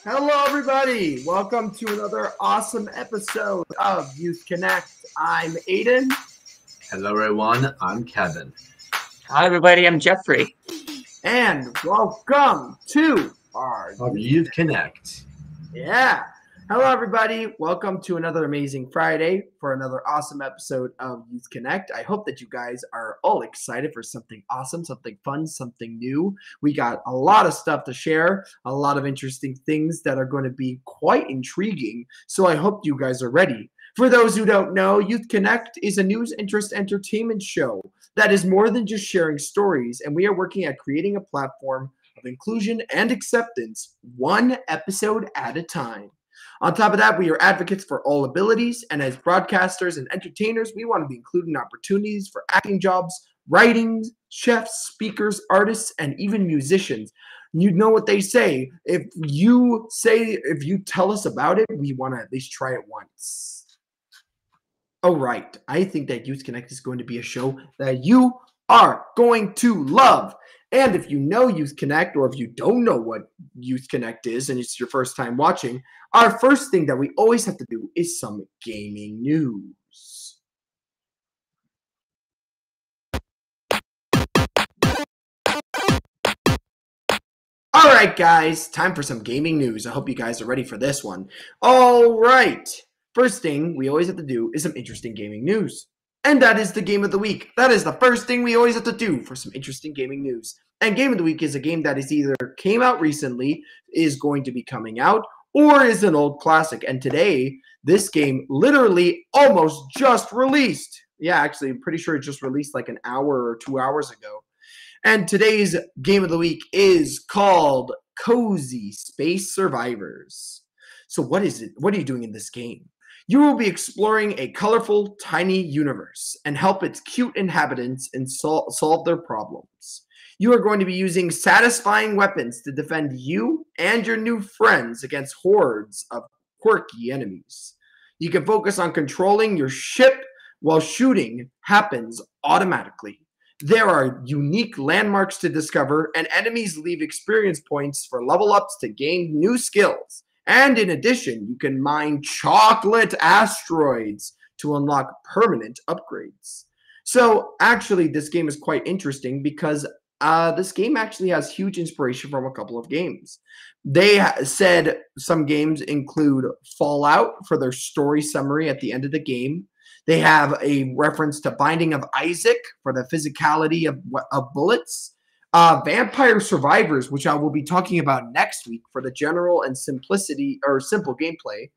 Hello, everybody. Welcome to another awesome episode of Youth Connect. I'm Aiden. Hello, everyone. I'm Kevin. Hi, everybody. I'm Jeffrey. And welcome to our Youth Connect. Yeah. Hello, everybody. Welcome to another amazing Friday for another awesome episode of Youth Connect. I hope that you guys are all excited for something awesome, something fun, something new. We got a lot of stuff to share, a lot of interesting things that are going to be quite intriguing. So I hope you guys are ready. For those who don't know, Youth Connect is a news, interest, entertainment show that is more than just sharing stories, and we are working at creating a platform of inclusion and acceptance, one episode at a time. On top of that, we are advocates for all abilities, and as broadcasters and entertainers, we want to be including opportunities for acting jobs, writing, chefs, speakers, artists, and even musicians. You know what they say, if you tell us about it, we want to at least try it once. All right, I think that Youth Connect is going to be a show that you are going to love. And if you know Youth Connect, or if you don't know what Youth Connect is and it's your first time watching, our first thing that we always have to do is some gaming news. All right, guys, time for some gaming news. I hope you guys are ready for this one. All right, first thing we always have to do is some interesting gaming news. And that is the game of the week. That is the first thing we always have to do for some interesting gaming news. And game of the week is a game that is either came out recently, is going to be coming out, or is an old classic. And today, this game literally almost just released. Yeah, actually, I'm pretty sure it just released like an hour or 2 hours ago. And today's game of the week is called Cozy Space Survivors. So what is it? What are you doing in this game? You will be exploring a colorful, tiny universe and help its cute inhabitants and solve their problems. You are going to be using satisfying weapons to defend you and your new friends against hordes of quirky enemies. You can focus on controlling your ship while shooting happens automatically. There are unique landmarks to discover, and enemies leave experience points for level ups to gain new skills. And in addition, you can mine chocolate asteroids to unlock permanent upgrades. So actually, this game is quite interesting because this game actually has huge inspiration from a couple of games. They said some games include Fallout for their story summary at the end of the game. They have a reference to Binding of Isaac for the physicality of bullets. Vampire Survivors, which I will be talking about next week for the general and simple gameplay,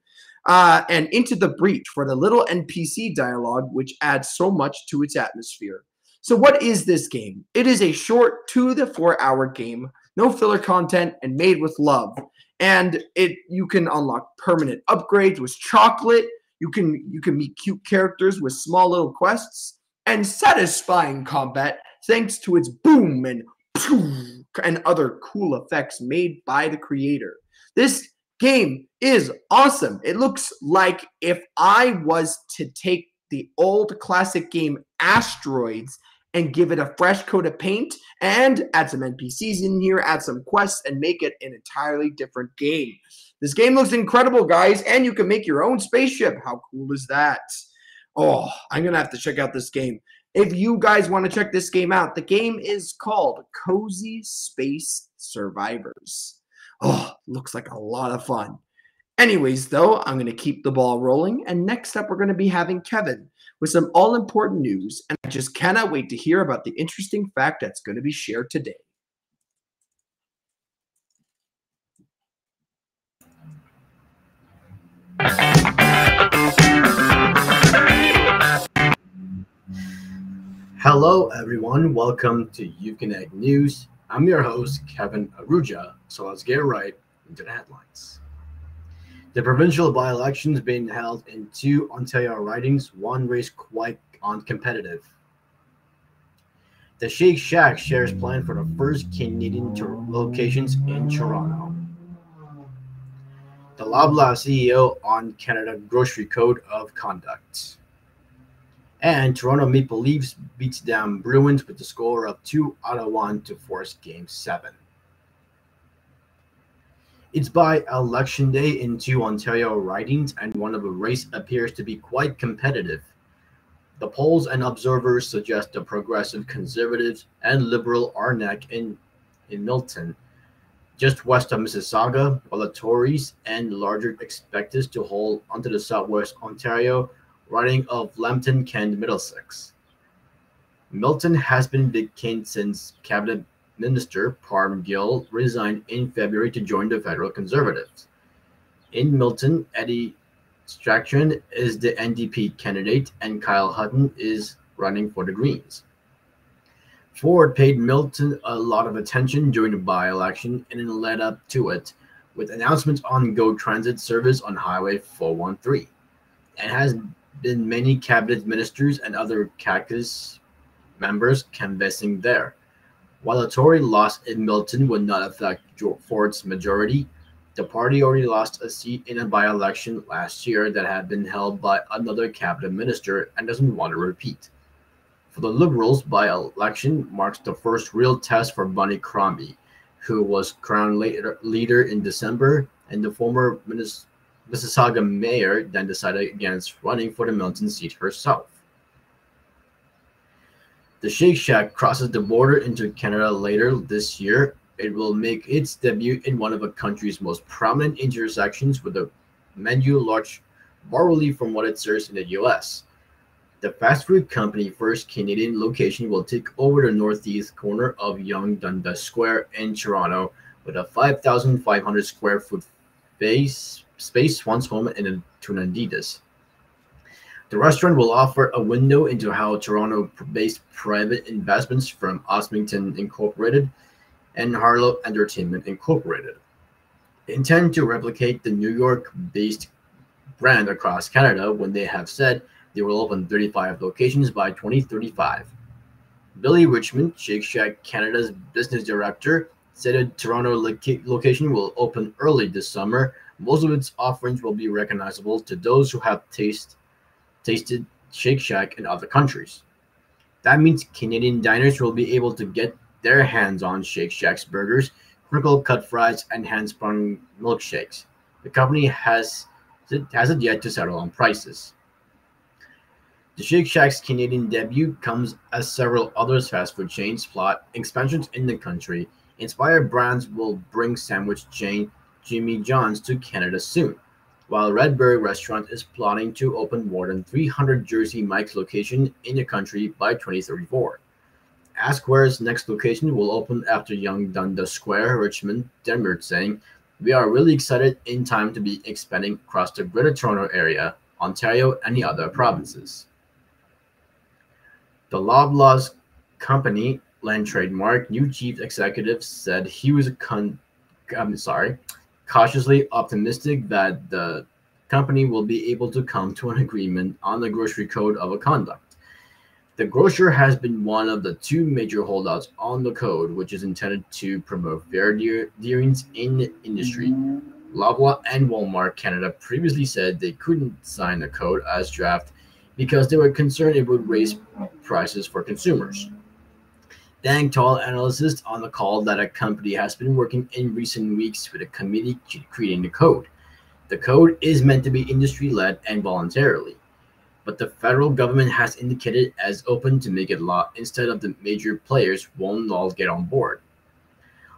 and Into the Breach for the little NPC dialogue, which adds so much to its atmosphere. So what is this game? It is a short 2 to 4 hour game, no filler content, and made with love. And you can unlock permanent upgrades with chocolate. You can meet cute characters with small little quests and satisfying combat thanks to its boom and other cool effects made by the creator. This game is awesome. It looks like if I was to take the old classic game Asteroids and give it a fresh coat of paint and add some NPCs in here, add some quests, and make it an entirely different game. This game looks incredible, guys, and you can make your own spaceship. How cool is that? Oh, I'm going to have to check out this game. If you guys want to check this game out, the game is called Cozy Space Survivors. Oh, looks like a lot of fun. Anyways, though, I'm going to keep the ball rolling, and next up we're going to be having Kevin with some all-important news, and I just cannot wait to hear about the interesting fact that's going to be shared today. Hello, everyone. Welcome to Youth Connect News. I'm your host, Kevin Aruja. So let's get right into the headlines. The provincial by-elections being held in two Ontario ridings, one race quite uncompetitive. The Shake Shack shares plan for the first Canadian locations in Toronto. The Loblaw CEO on Canada Grocery Code of Conduct. And Toronto Maple Leafs beats down Bruins with the score of 2-1 to force Game 7. It's by election day in two Ontario ridings, and one of the race appears to be quite competitive. The polls and observers suggest the progressive Conservatives and Liberal are neck in Milton, just west of Mississauga, while the Tories and larger expected to hold onto the southwest Ontario riding of Lambton, Kent, Middlesex. Milton has been vacant since Cabinet Minister Parm Gill resigned in February to join the Federal Conservatives. In Milton, Eddie Strachan is the NDP candidate and Kyle Hutton is running for the Greens. Ford paid Milton a lot of attention during the by-election and then led up to it with announcements on GO Transit service on Highway 413, and has been many cabinet ministers and other caucus members canvassing there. While a Tory loss in Milton would not affect Ford's majority, the party already lost a seat in a by-election last year that had been held by another cabinet minister and doesn't want to repeat. For the Liberals, by-election marks the first real test for Bonnie Crombie, who was crowned leader in December, and the former Mississauga mayor then decided against running for the Milton seat herself. The Shake Shack crosses the border into Canada later this year. It will make its debut in one of the country's most prominent intersections with a menu large borrowly from what it serves in the US. The fast food company first Canadian location will take over the northeast corner of Yonge Dundas Square in Toronto with a 5,500 square foot space once home in Adidas. The restaurant will offer a window into how Toronto-based private investments from Osmington Incorporated and Harlow Entertainment Incorporated intend to replicate the New York-based brand across Canada when they have said they will open 35 locations by 2035. Billy Richmond, Shake Shack Canada's business director, said a Toronto location will open early this summer. Most of its offerings will be recognizable to those who have tasted Shake Shack in other countries. That means Canadian diners will be able to get their hands on Shake Shack's burgers, crinkle-cut fries, and hand-spun milkshakes. The company hasn't yet to settle on prices. The Shake Shack's Canadian debut comes as several other fast food chains plot expansions in the country. Inspired brands will bring sandwich chain Jimmy John's to Canada soon, while Redberry Restaurant is plotting to open more than 300 Jersey Mike's locations in the country by 2034. Askware's next location will open after Yonge Dundas Square, Richmond, Denver, saying, "We are really excited in time to be expanding across the Greater Toronto Area, Ontario, and the other provinces." The Loblaw's company, Land Trademark, new chief executive said he was cautiously optimistic that the company will be able to come to an agreement on the grocery code of conduct. The grocer has been one of the two major holdouts on the code, which is intended to promote fair dealings in the industry. Loblaw and Walmart Canada previously said they couldn't sign the code as draft because they were concerned it would raise prices for consumers. Dang Tall analysts on the call that a company has been working in recent weeks with a committee creating the code. The code is meant to be industry-led and voluntarily, but the federal government has indicated as open to make it law instead of the major players won't all get on board.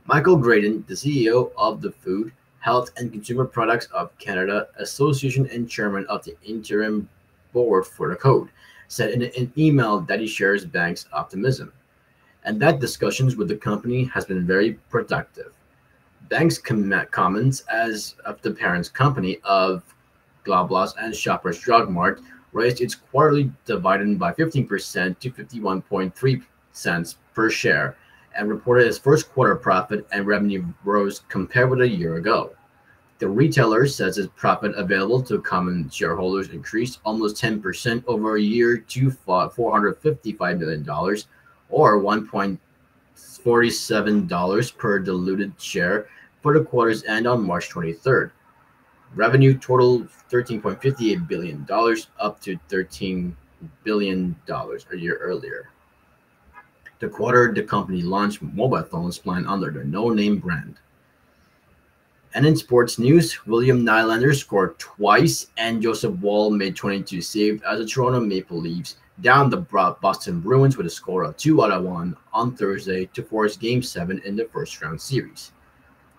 Michael Graydon, the CEO of the Food, Health and Consumer Products of Canada Association and chairman of the interim board for the code, said in an email that he shares Bank's optimism, and that discussions with the company has been very productive. Bank's comments as of the parent company of Loblaws and Shoppers Drug Mart raised its quarterly dividend by 15% to 51.3 cents per share and reported its first quarter profit and revenue rose compared with a year ago. The retailer says its profit available to common shareholders increased almost 10% over a year to $455 million, or $1.47 per diluted share for the quarter's end on March 23rd. Revenue totaled $13.58 billion, up to $13 billion a year earlier. The quarter, the company launched mobile phones planned under the No Name brand. And in sports news, William Nylander scored twice and Joseph Woll made 22 saves as the Toronto Maple Leafs downed the Boston Bruins with a score of 2-1 on Thursday to force Game 7 in the first-round series.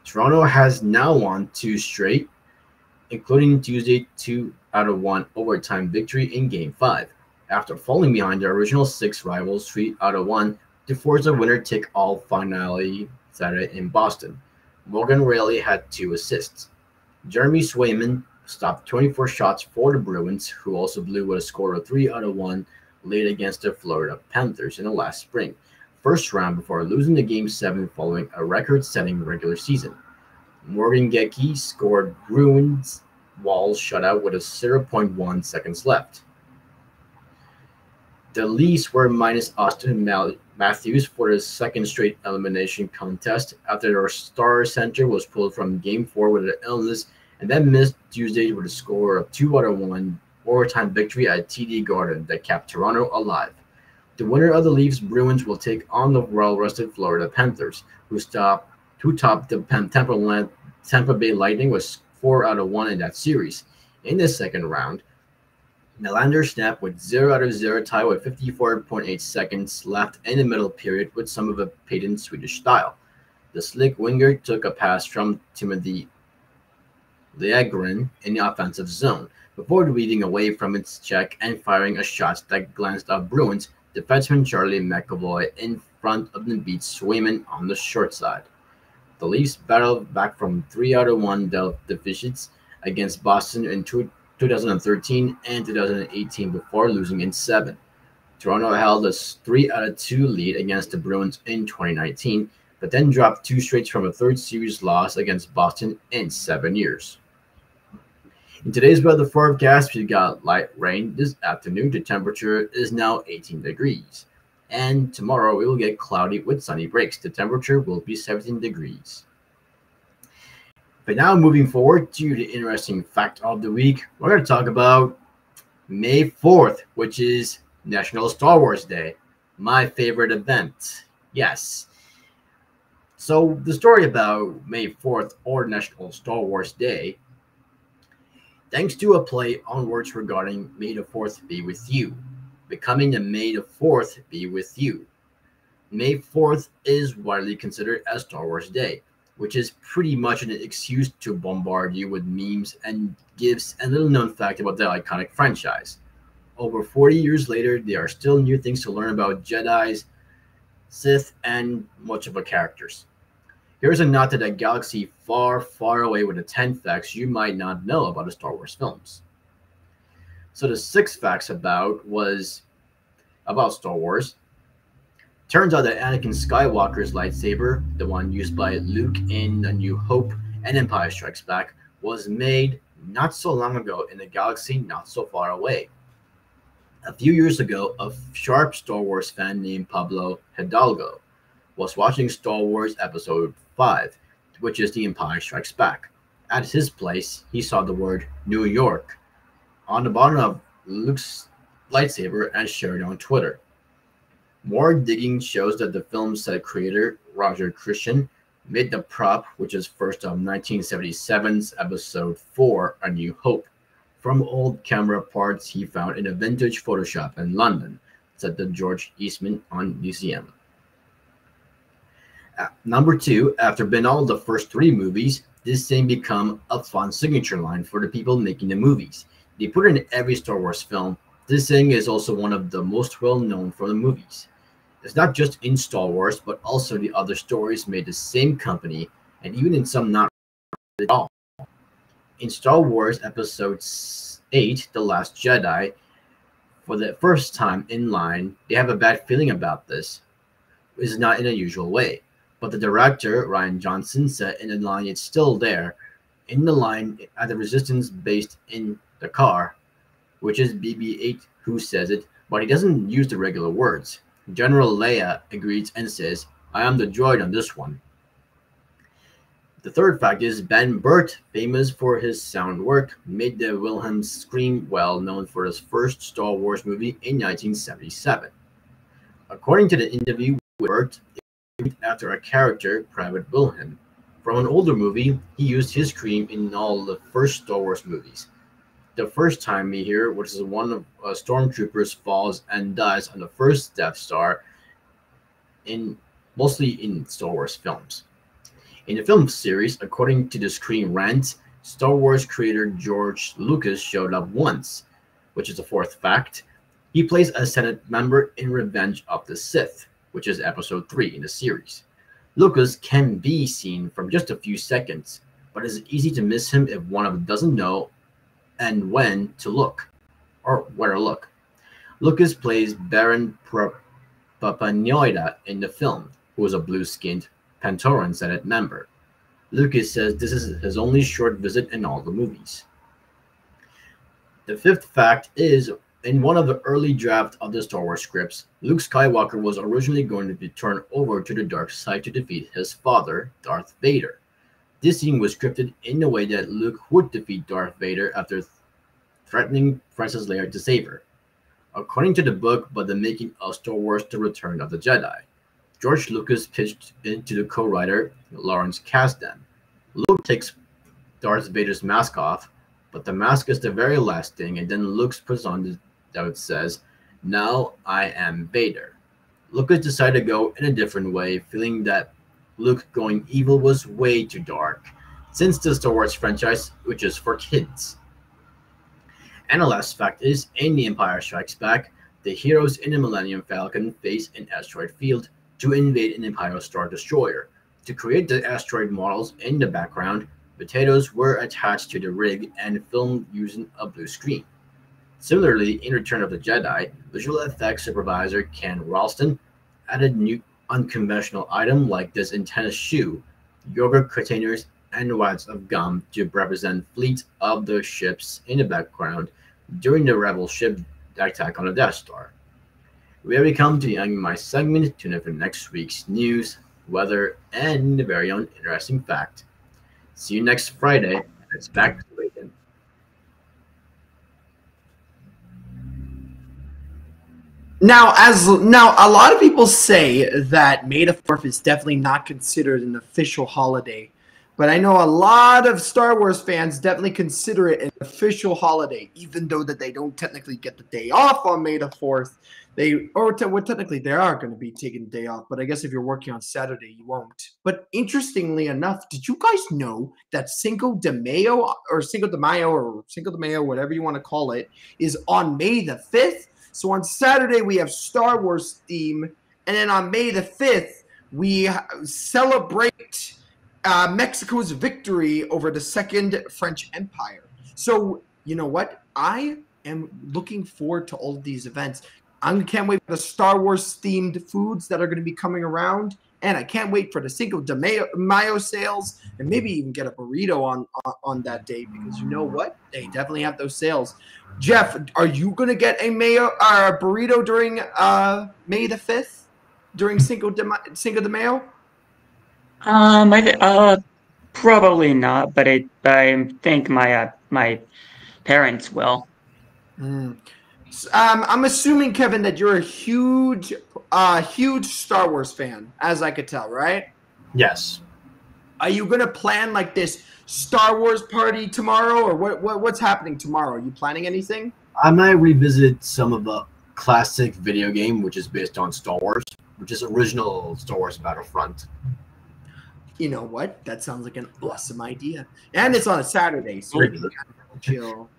Toronto has now won 2 straight, including Tuesday 2-1 overtime victory in Game 5, after falling behind their original 6 rivals 3-1 to force a winner-take-all finale Saturday in Boston. Morgan Rielly had 2 assists. Jeremy Swayman stopped 24 shots for the Bruins, who also blew with a score of 3-1 lead against the Florida Panthers in the last spring, first round before losing the Game 7 following a record-setting regular season. Morgan Geekie scored Bruins' Wall's shutout with a 0.1 seconds left. The Leafs were minus Austin Matthews for the second straight elimination contest after their star center was pulled from Game 4 with an illness and then missed Tuesday with a score of 2-1 overtime victory at TD Garden that kept Toronto alive. The winner of the Leafs Bruins will take on the well-rested Florida Panthers, who topped the Tampa Bay Lightning with 4-1 in that series. In the second round, Nylander snapped with 0-0 tie with 54.8 seconds left in the middle period with some of a patent Swedish style. The slick winger took a pass from Timothy Liljegren in the offensive zone before weaving away from its check and firing a shot that glanced off Bruins defenseman Charlie McAvoy in front of the beat Swayman on the short side. The Leafs battled back from 3-1 deficits against Boston in 2013 and 2018 before losing in 7. Toronto held a 3-2 lead against the Bruins in 2019, but then dropped 2 straight from a third series loss against Boston in 7 years. In today's weather forecast, we got light rain this afternoon. The temperature is now 18 degrees. And tomorrow it will get cloudy with sunny breaks. The temperature will be 17 degrees. But now moving forward to the interesting fact of the week, we're going to talk about May 4th, which is National Star Wars Day, my favorite event. Yes. So the story about May 4th or National Star Wars Day, thanks to a play on words regarding May the 4th be with you, becoming the May the 4th be with you. May 4th is widely considered as Star Wars Day, which is pretty much an excuse to bombard you with memes and gifs and little known fact about the iconic franchise. Over 40 years later, there are still new things to learn about Jedi's, Sith, and much of the characters. Here's a nod to that galaxy far, far away with the 10 facts you might not know about the Star Wars films. So the 6 facts about Star Wars. Turns out that Anakin Skywalker's lightsaber, the one used by Luke in A New Hope and Empire Strikes Back, was made not so long ago in a galaxy not so far away. A few years ago, a sharp Star Wars fan named Pablo Hidalgo was watching Star Wars Episode 5, which is The Empire Strikes Back. At his place, he saw the word New York on the bottom of Luke's lightsaber and shared it on Twitter. More digging shows that the film's set creator, Roger Christian, made the prop, which is first of 1977's Episode 4, A New Hope, from old camera parts he found in a vintage photo shop in London, said the George Eastman on Museum. Number 2, after being all the first 3 movies, this thing become a fun signature line for the people making the movies. They put it in every Star Wars film. This thing is also one of the most well-known for the movies. It's not just in Star Wars, but also the other stories made the same company, and even in some not at all. In Star Wars Episode 8, The Last Jedi, for the first time in line, they have a bad feeling about this. is not in a usual way. But the director, Ryan Johnson, said in the line it's still there, in the line at the resistance based in the car, which is BB-8 who says it, but he doesn't use the regular words. General Leia agrees and says, I am the droid on this one. The third fact is Ben Burtt, famous for his sound work, made the Wilhelm scream well known for his first Star Wars movie in 1977. According to the interview with Burtt, it was after a character, Private Wilhelm. From an older movie, he used his scream in all the first Star Wars movies. The first time we hear, which is one of stormtroopers falls and dies on the first Death Star, mostly in Star Wars films. In the film series, according to the Screen Rant, Star Wars creator George Lucas showed up once, which is the fourth fact. He plays a Senate member in Revenge of the Sith, which is episode 3 in the series. Lucas can be seen from just a few seconds, but it's easy to miss him if one of them doesn't know and when to look, or where to look. Lucas plays Baron Papanoida in the film, who is a blue-skinned Pantoran Senate member. Lucas says this is his only short visit in all the movies. The fifth fact is, in one of the early drafts of the Star Wars scripts, Luke Skywalker was originally going to be turned over to the dark side to defeat his father, Darth Vader. This scene was scripted in a way that Luke would defeat Darth Vader after threatening Princess Leia to save her. According to the book by the making of Star Wars The Return of the Jedi, George Lucas pitched it to the co-writer Lawrence Kasdan. Luke takes Darth Vader's mask off, but the mask is the very last thing, and then Luke puts on that it says, "Now I am Vader." Lucas decided to go in a different way, feeling that Luke going evil was way too dark, since the Star Wars franchise, which is for kids. And the last fact is, in The Empire Strikes Back, the heroes in the Millennium Falcon face an asteroid field to invade an Imperial Star Destroyer. To create the asteroid models in the background, potatoes were attached to the rig and filmed using a blue screen. Similarly, in Return of the Jedi, visual effects supervisor Ken Ralston added new unconventional items like this antenna shoe, yogurt containers, and wads of gum to represent fleets of the ships in the background during the Rebel ship attack on the Death Star. We have come to the end of my segment. Tune in for next week's news, weather, and a very own interesting fact. See you next Friday. It's back to Aiden. Now, a lot of people say that May the 4th is definitely not considered an official holiday, but I know a lot of Star Wars fans definitely consider it an official holiday, even though that they don't technically get the day off on May the 4th. Technically they are going to be taking the day off, but I guess if you're working on Saturday, you won't. But interestingly enough, did you guys know that Cinco de Mayo, whatever you want to call it, is on May the 5th? So on Saturday, we have Star Wars theme, and then on May the 5th, we celebrate Mexico's victory over the Second French Empire. So, you know what? I am looking forward to all of these events. I can't wait for the Star Wars-themed foods that are going to be coming around, and I can't wait for the Cinco de Mayo sales, and maybe even get a burrito on that day, because you know what? They definitely have those sales. Jeff, are you going to get a burrito during May the 5th, during Cinco de Mayo? Probably not, but I think my parents will. I'm assuming, Kevin, that you're a huge Star Wars fan, as I could tell, right? Yes. Are you gonna plan like this Star Wars party tomorrow, or what's happening tomorrow? Are you planning anything? I might revisit some of the classic video game, which is based on Star Wars, which is original Star Wars Battlefront. You know what? That sounds like an awesome idea, and it's on a Saturday, so you can chill.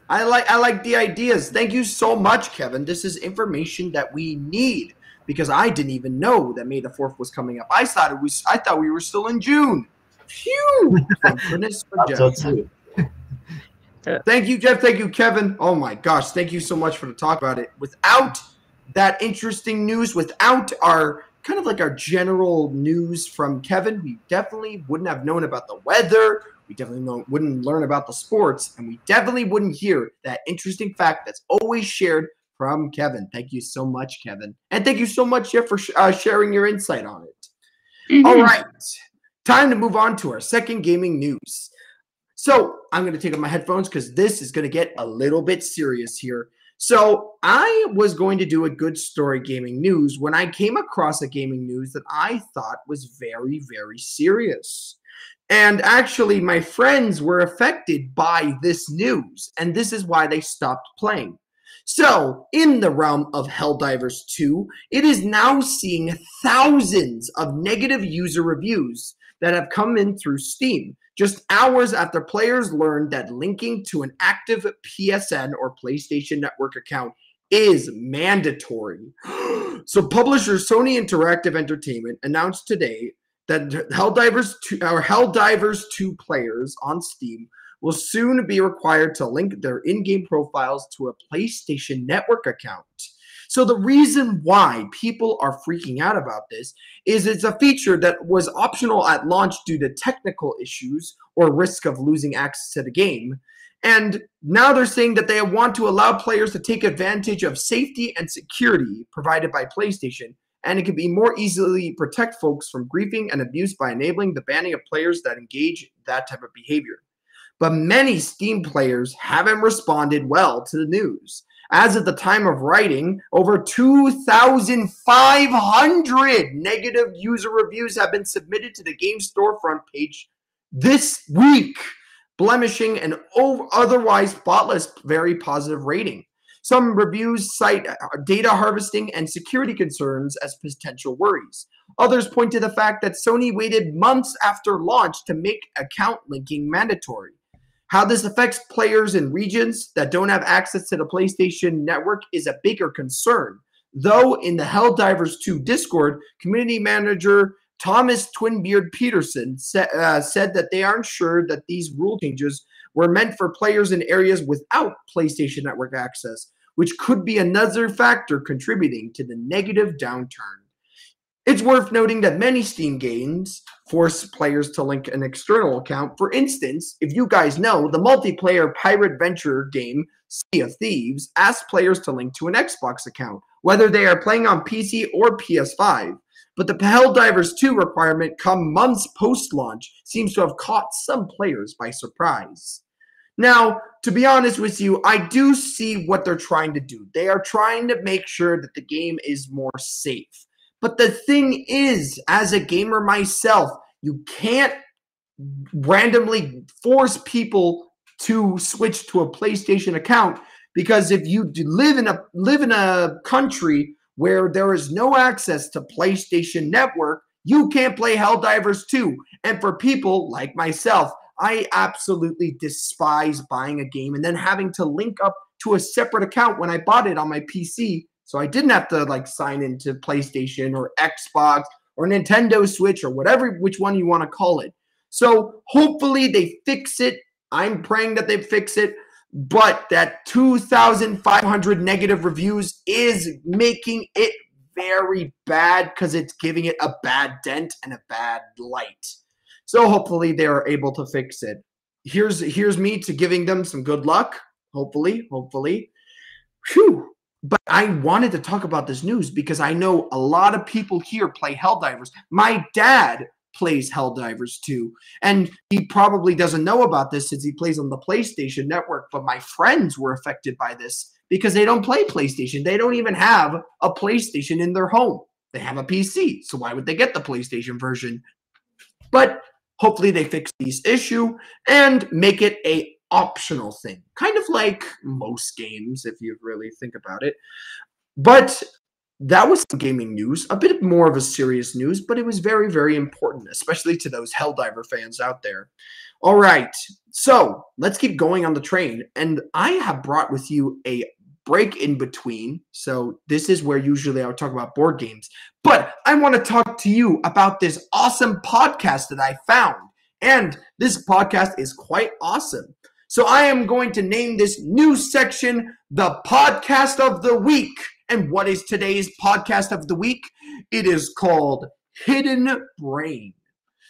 I like the ideas. Thank you so much, Kevin. This is information that we need, because I didn't even know that May the 4th was coming up. I thought we were still in June. Phew! Thank goodness for Jeff. Thank you, Jeff. Thank you, Kevin. Oh my gosh, thank you so much for the talk about it. Without that interesting news, without our kind of like our general news from Kevin. We definitely wouldn't have known about the weather. We definitely wouldn't learn about the sports, and we definitely wouldn't hear that interesting fact that's always shared from Kevin. Thank you so much, Kevin. And thank you so much, Jeff, for sharing your insight on it. Mm-hmm. All right, time to move on to our second gaming news. So I'm going to take off my headphones because this is going to get a little bit serious here. So I was going to do a good story gaming news when I came across a gaming news that I thought was very, very serious. And actually, my friends were affected by this news, and this is why they stopped playing. So, in the realm of Helldivers 2, it is now seeing thousands of negative user reviews that have come in through Steam, just hours after players learned that linking to an active PSN or PlayStation Network account is mandatory. So, publisher Sony Interactive Entertainment announced today that Helldivers 2 players on Steam will soon be required to link their in-game profiles to a PlayStation Network account. So the reason why people are freaking out about this is it's a feature that was optional at launch due to technical issues or risk of losing access to the game. And now they're saying that they want to allow players to take advantage of safety and security provided by PlayStation, and it can be more easily protect folks from griefing and abuse by enabling the banning of players that engage that type of behavior. But many Steam players haven't responded well to the news. As of the time of writing, over 2,500 negative user reviews have been submitted to the game storefront page this week, blemishing an otherwise spotless, very positive rating. Some reviews cite data harvesting and security concerns as potential worries. Others point to the fact that Sony waited months after launch to make account linking mandatory. How this affects players in regions that don't have access to the PlayStation Network is a bigger concern. Though in the Helldivers 2 Discord, community manager Thomas Twinbeard Peterson said that they aren't sure that these rule changes were meant for players in areas without PlayStation Network access, which could be another factor contributing to the negative downturn. It's worth noting that many Steam games force players to link an external account. For instance, if you guys know, the multiplayer pirate venture game Sea of Thieves asks players to link to an Xbox account, whether they are playing on PC or PS5. But the Helldivers 2 requirement come months post-launch seems to have caught some players by surprise. Now, to be honest with you, I do see what they're trying to do. They are trying to make sure that the game is more safe. But the thing is, as a gamer myself, you can't randomly force people to switch to a PlayStation account, because if you live in a country where there is no access to PlayStation Network, you can't play Helldivers 2. And for people like myself, I absolutely despise buying a game and then having to link up to a separate account when I bought it on my PC. So I didn't have to sign into PlayStation or Xbox or Nintendo Switch or which one you want to call it. So hopefully they fix it. I'm praying that they fix it. But that 2,500 negative reviews is making it very bad because it's giving it a bad dent and a bad light. So hopefully they are able to fix it. Here's me to giving them some good luck. Hopefully. Whew. But I wanted to talk about this news because I know a lot of people here play Helldivers. My dad plays Helldivers 2, and he probably doesn't know about this since he plays on the PlayStation Network, but my friends were affected by this because they don't play PlayStation. They don't even have a PlayStation in their home. They have a PC, so why would they get the PlayStation version? But hopefully they fix this issue and make it a optional thing, kind of like most games if you really think about it. But that was some gaming news, a bit more of a serious news, but it was very, very important, especially to those Helldiver fans out there. All right, so let's keep going on the train, and I have brought with you a break in between. So this is where usually I would talk about board games, but I want to talk to you about this awesome podcast that I found, and this podcast is quite awesome. So I am going to name this new section the Podcast of the Week. And what is today's Podcast of the Week? It is called Hidden Brain.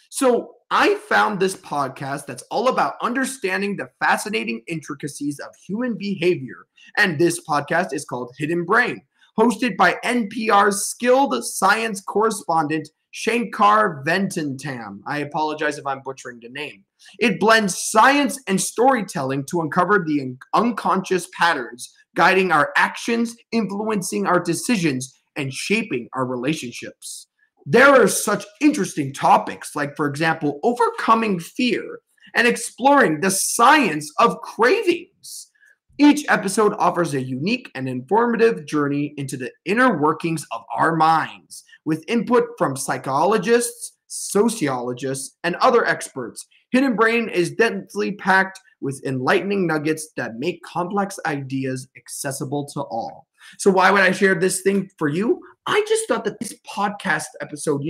So I found this podcast that's all about understanding the fascinating intricacies of human behavior. And this podcast is called Hidden Brain, hosted by NPR's skilled science correspondent Shankar Ventantam. I apologize if I'm butchering the name. It blends science and storytelling to uncover the unconscious patterns guiding our actions, influencing our decisions, and shaping our relationships. There are such interesting topics like, for example, overcoming fear and exploring the science of cravings. Each episode offers a unique and informative journey into the inner workings of our minds, with input from psychologists, sociologists, and other experts. Hidden Brain is densely packed with enlightening nuggets that make complex ideas accessible to all. So why would I share this thing for you? I just thought that this podcast episode,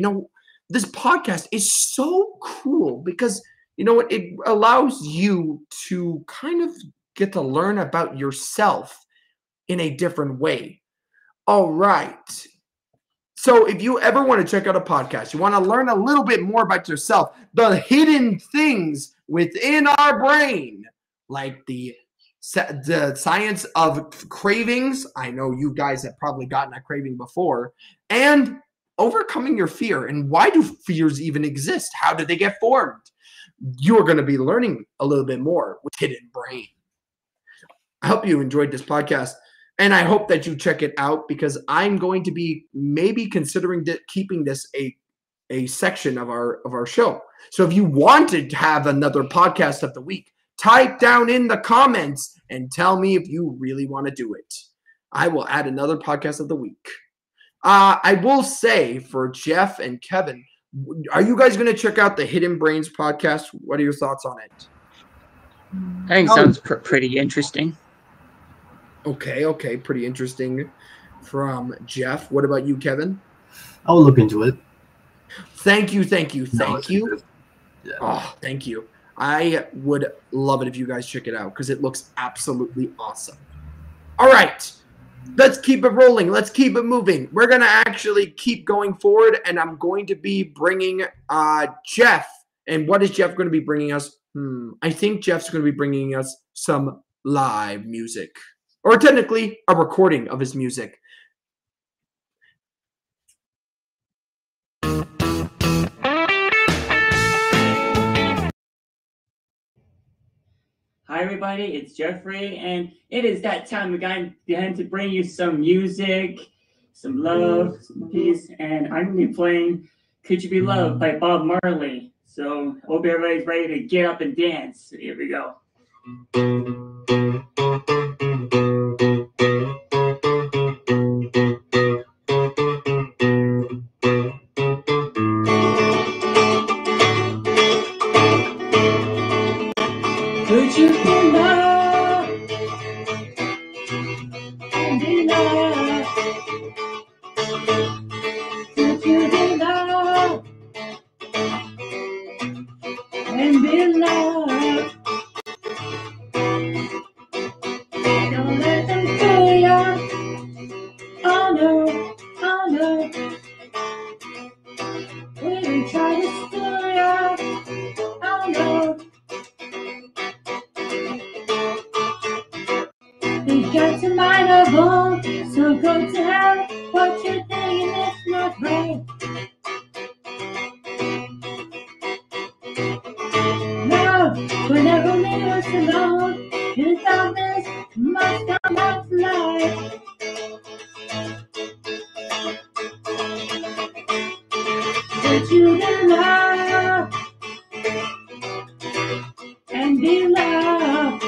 this podcast is so cool because, it allows you to kind of get to learn about yourself in a different way. All right. So if you ever want to check out a podcast, you want to learn a little bit more about yourself, the hidden things within our brain, like the science of cravings. I know you guys have probably gotten a craving before, and overcoming your fear. And why do fears even exist? How did they get formed? You're going to be learning a little bit more with Hidden Brain. I hope you enjoyed this podcast, and I hope that you check it out because I'm going to be maybe considering keeping this a section of our show. So if you wanted to have another podcast of the week, type down in the comments and tell me if you really want to do it. I will add another podcast of the week. I will say for Jeff and Kevin, are you guys going to check out the Hidden Brains podcast? What are your thoughts on it? I think it sounds pretty interesting. Okay. Pretty interesting from Jeff. What about you, Kevin? I'll look into it. Thank you. Yeah. Oh, thank you. I would love it if you guys check it out because it looks absolutely awesome. All right. Let's keep it rolling. Let's keep it moving. We're going to actually keep going forward, and I'm going to be bringing Jeff. And what is Jeff going to be bringing us? I think Jeff's going to be bringing us some live music, or technically a recording of his music. Hi everybody, it's Jeffrey, and it is that time again to bring you some music, some love, some peace, and I'm going to be playing Could You Be Loved by Bob Marley. So hope everybody's ready to get up and dance. Here we go. Could you be loved and be loved? Could you be loved and be loved? Don't let them fool you. Oh no. When they try to steal you. Oh no. You got to mind of own, so go tell what you're thinking is not right. No, we'll never leave us alone. His darkness must come out to light. Could you be loved and be loved?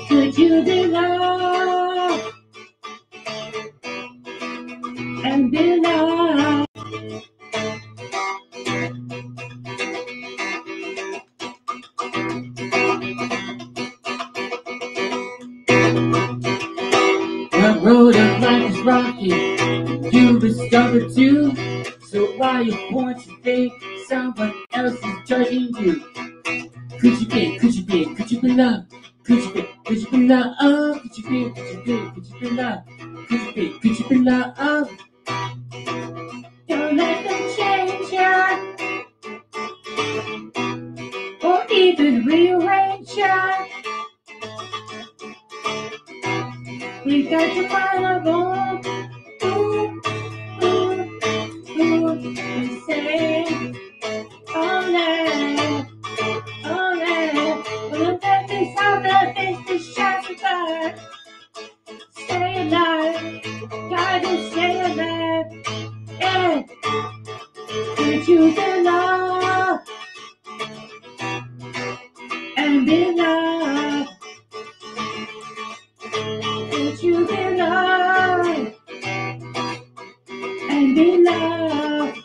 Could you be loved and be loved? The road of life is rocky, you discover too. So why you want to think someone else is judging you? Could you be loved? Could you be love? Could you be love? Could you be love? Don't let them change you, or even rearrange you. We got to find a bone. Ooh, ooh, ooh, and say, only, when the death is out there, face the shots apart. Stay alive, gotta stay alive. Yeah, could you be loved and be loved? Could you be loved and be loved?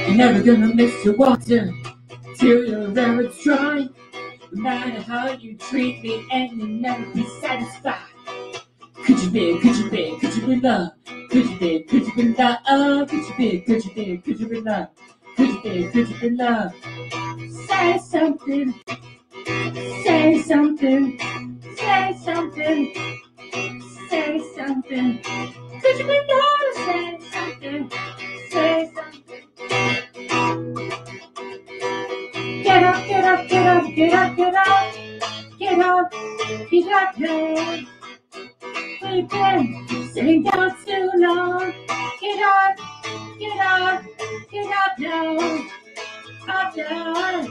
You're never gonna miss your water till you're very dry. No matter how you treat me, and you'll never be satisfied. Could you be love? Could you be love? Could you be love? Could you be love? Say something, say something, say something, say something. Could you be love? Say something, say something. Get up, get up, get up, get up, get up, get up, get up now. We've been sitting down too long. Get up, get up, get up now. Up now.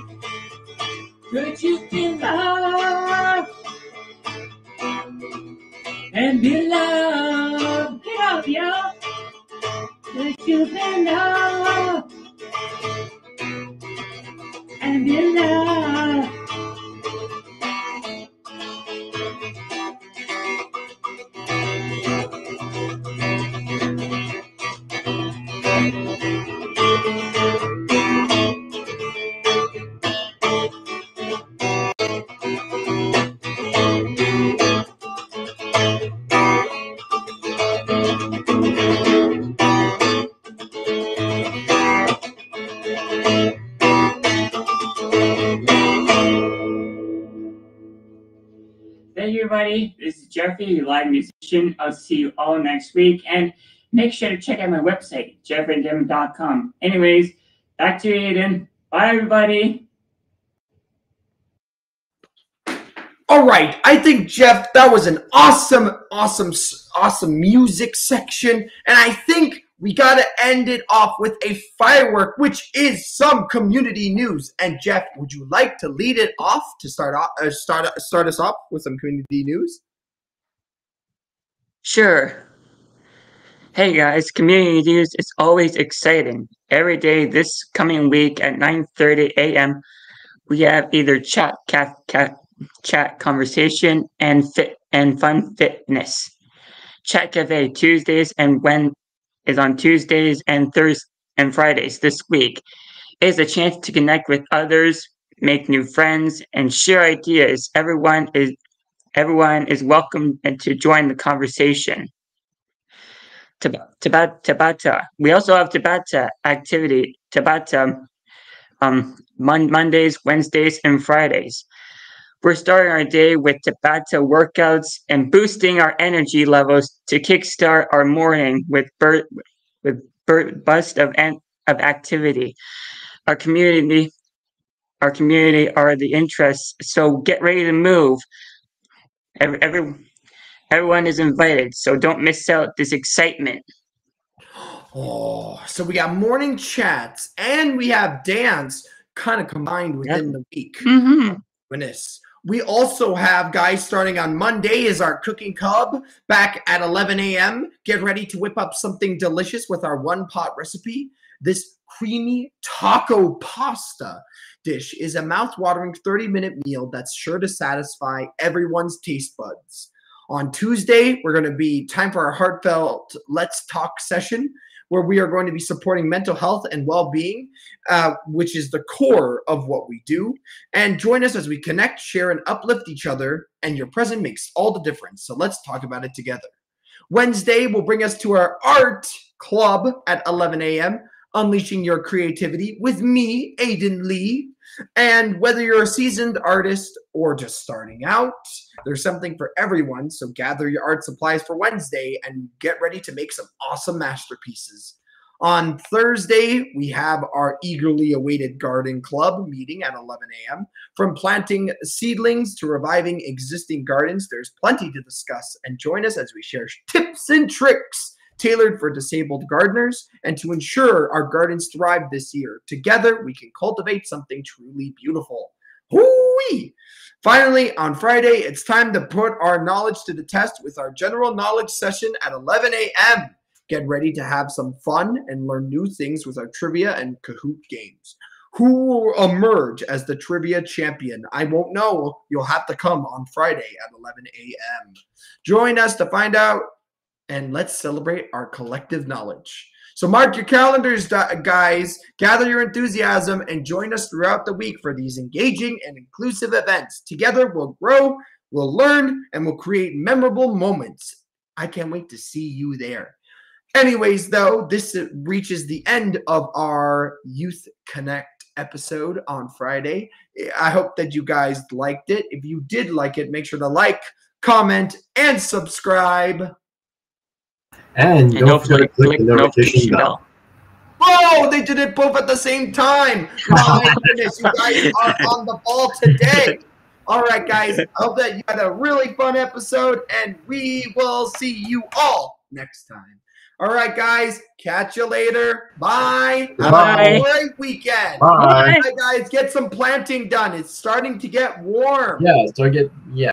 Could you be loved and be loved? Get up, yo. Could you be loved and be loved? Thank you, everybody. This is Jeffrey, your live musician. I'll see you all next week. And make sure to check out my website, jeffreydem.com. Anyways, back to you, Aiden. Bye, everybody. All right, I think, Jeff, that was an awesome music section. And I think we got to end it off with a firework, which is some community news. And Jeff, would you like to lead it off to start us off with some community news? Sure. Hey guys, community news is always exciting. Every day this coming week at 9:30 a.m. we have either chat conversation and fun fitness. Chat Cafe Tuesdays and when is on Tuesdays and Thursdays and Fridays this week. It is a chance to connect with others, make new friends, and share ideas. Everyone is welcome and to join the conversation. Tabata. We also have Tabata activity. Tabata Mondays, Wednesdays, and Fridays. We're starting our day with Tabata workouts and boosting our energy levels to kickstart our morning with burst of activity. Our community are the interests, so get ready to move. Everyone is invited, so don't miss out this excitement. Oh, so we got morning chats and we have dance kind of combined within the week. Mm-hmm. Goodness. We also have, guys, starting on Monday is our cooking club back at 11 a.m. Get ready to whip up something delicious with our one-pot recipe. This creamy taco pasta dish is a mouth-watering 30-minute meal that's sure to satisfy everyone's taste buds. On Tuesday, we're going to be time for our heartfelt Let's Talk session, where we are going to be supporting mental health and well-being, which is the core of what we do. And join us as we connect, share, and uplift each other. And your presence makes all the difference. So let's talk about it together. Wednesday will bring us to our art club at 11 a.m., unleashing your creativity with me, Aiden Lee. And whether you're a seasoned artist or just starting out, there's something for everyone. So gather your art supplies for Wednesday and get ready to make some awesome masterpieces. On Thursday, we have our eagerly awaited garden club meeting at 11 a.m. From planting seedlings to reviving existing gardens, there's plenty to discuss. And join us as we share tips and tricks tailored for disabled gardeners and to ensure our gardens thrive this year. Together, we can cultivate something truly beautiful. Hoo-wee! Finally, on Friday, it's time to put our knowledge to the test with our general knowledge session at 11 a.m. Get ready to have some fun and learn new things with our trivia and Kahoot games. Who will emerge as the trivia champion? I won't know. You'll have to come on Friday at 11 a.m. Join us to find out, and let's celebrate our collective knowledge. So mark your calendars, guys. Gather your enthusiasm and join us throughout the week for these engaging and inclusive events. Together, we'll grow, we'll learn, and we'll create memorable moments. I can't wait to see you there. Anyways, though, this reaches the end of our Youth Connect episode on Friday. I hope that you guys liked it. If you did like it, make sure to like, comment, and subscribe. And don't forget to click the notification bell. Oh, they did it both at the same time. My goodness, you guys are on the ball today. All right, guys. I hope that you had a really fun episode, and we will see you all next time. All right, guys. Catch you later. Bye. Have a great weekend. Bye. Bye, guys. Get some planting done. It's starting to get warm. Yeah,